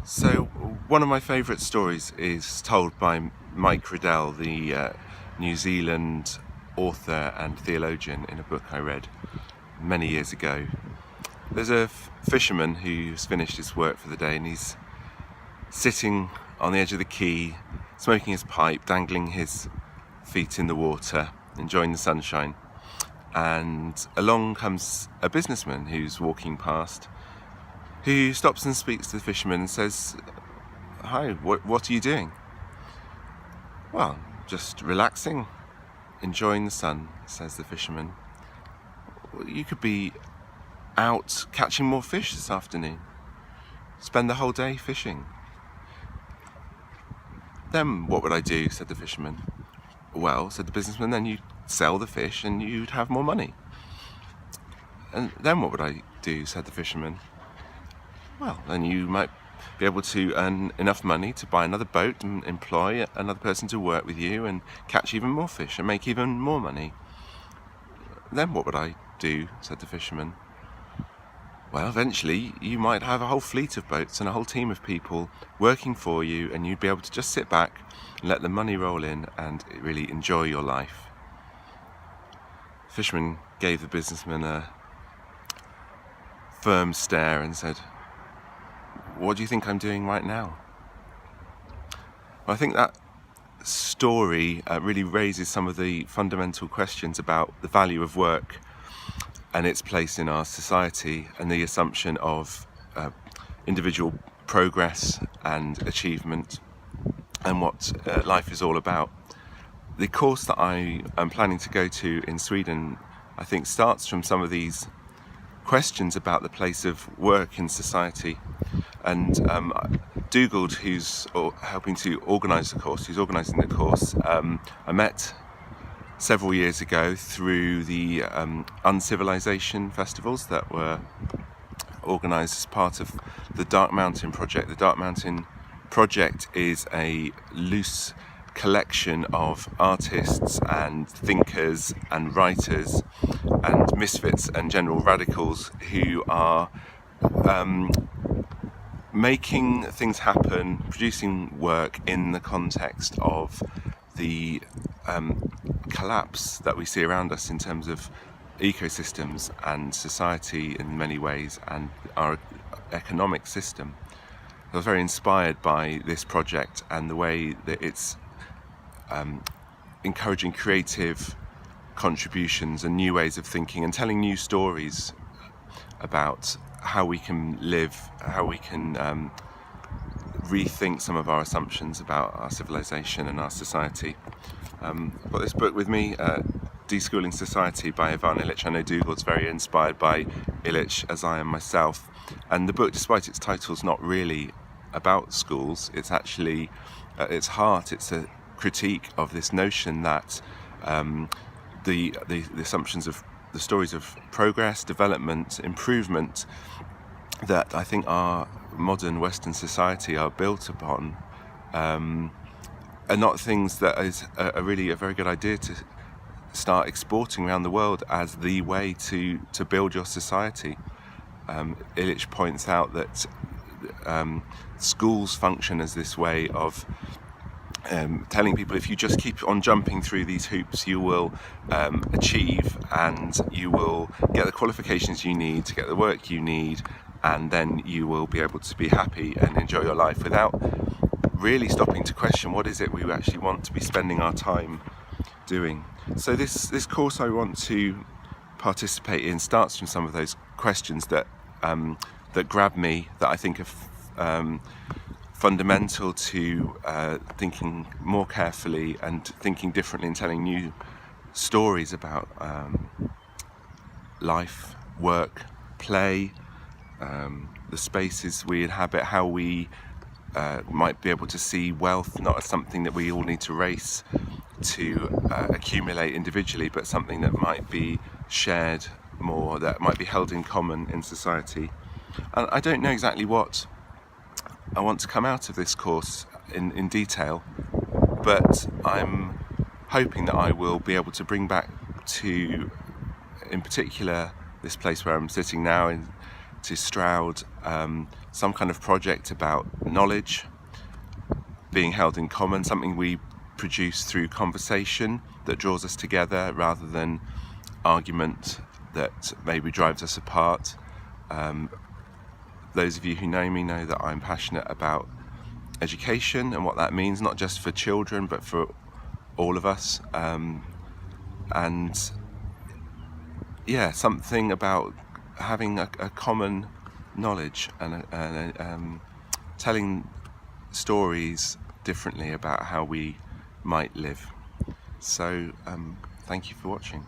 So, one of my favourite stories is told by Mike Riddell, the New Zealand author and theologian, in a book I read many years ago. There's a fisherman who's finished his work for the day and he's sitting on the edge of the quay, smoking his pipe, dangling his feet in the water, enjoying the sunshine. And along comes a businessman who's walking past, who stops and speaks to the fisherman and says, "Hi, what are you doing?" "Well, just relaxing, enjoying the sun," says the fisherman. "Well, you could be out catching more fish this afternoon. Spend the whole day fishing." "Then what would I do?" said the fisherman. "Well," said the businessman, "then you'd sell the fish and you'd have more money." "And then what would I do?" said the fisherman. "Well, then you might be able to earn enough money to buy another boat and employ another person to work with you and catch even more fish and make even more money." "Then what would I do?" said the fisherman. "Well, eventually you might have a whole fleet of boats and a whole team of people working for you, and you'd be able to just sit back and let the money roll in and really enjoy your life." The fisherman gave the businessman a firm stare and said, "What do you think I'm doing right now?" Well, I think that story really raises some of the fundamental questions about the value of work and its place in our society, and the assumption of individual progress and achievement, and what life is all about. The course that I am planning to go to in Sweden, I think, starts from some of these questions about the place of work in society. And Dougal, who's helping to organise the course, who's organising the course, I met several years ago through the Uncivilization festivals that were organised as part of the Dark Mountain Project. The Dark Mountain Project is a loose collection of artists and thinkers and writers and misfits and general radicals who are making things happen, producing work in the context of the collapse that we see around us in terms of ecosystems and society in many ways, and our economic system. I was very inspired by this project and the way that it's encouraging creative contributions and new ways of thinking and telling new stories about how we can live, how we can rethink some of our assumptions about our civilization and our society. I've got this book with me, Deschooling Society by Ivan Illich. I know Dougal's very inspired by Illich, as I am myself. And the book, despite its title, is not really about schools. It's actually, at its heart, it's a critique of this notion that the assumptions of the stories of progress, development, improvement that I think our modern Western society are built upon are not things that is really a very good idea to start exporting around the world as the way to build your society. Illich points out that schools function as this way of telling people, if you just keep on jumping through these hoops, you will achieve, and you will get the qualifications you need to get the work you need, and then you will be able to be happy and enjoy your life, without really stopping to question what is it we actually want to be spending our time doing. So this course I want to participate in starts from some of those questions that that grab me, that I think are fundamental to thinking more carefully and thinking differently and telling new stories about life, work, play, the spaces we inhabit, how we might be able to see wealth not as something that we all need to race to accumulate individually, but something that might be shared more, that might be held in common in society. And I don't know exactly what I want to come out of this course in detail, but I'm hoping that I will be able to bring back to, in particular, this place where I'm sitting now, in to Stroud some kind of project about knowledge being held in common, something we produce through conversation that draws us together rather than argument that maybe drives us apart. Those of you who know me know that I'm passionate about education and what that means, not just for children but for all of us, and yeah, something about having a common knowledge and telling stories differently about how we might live. So thank you for watching.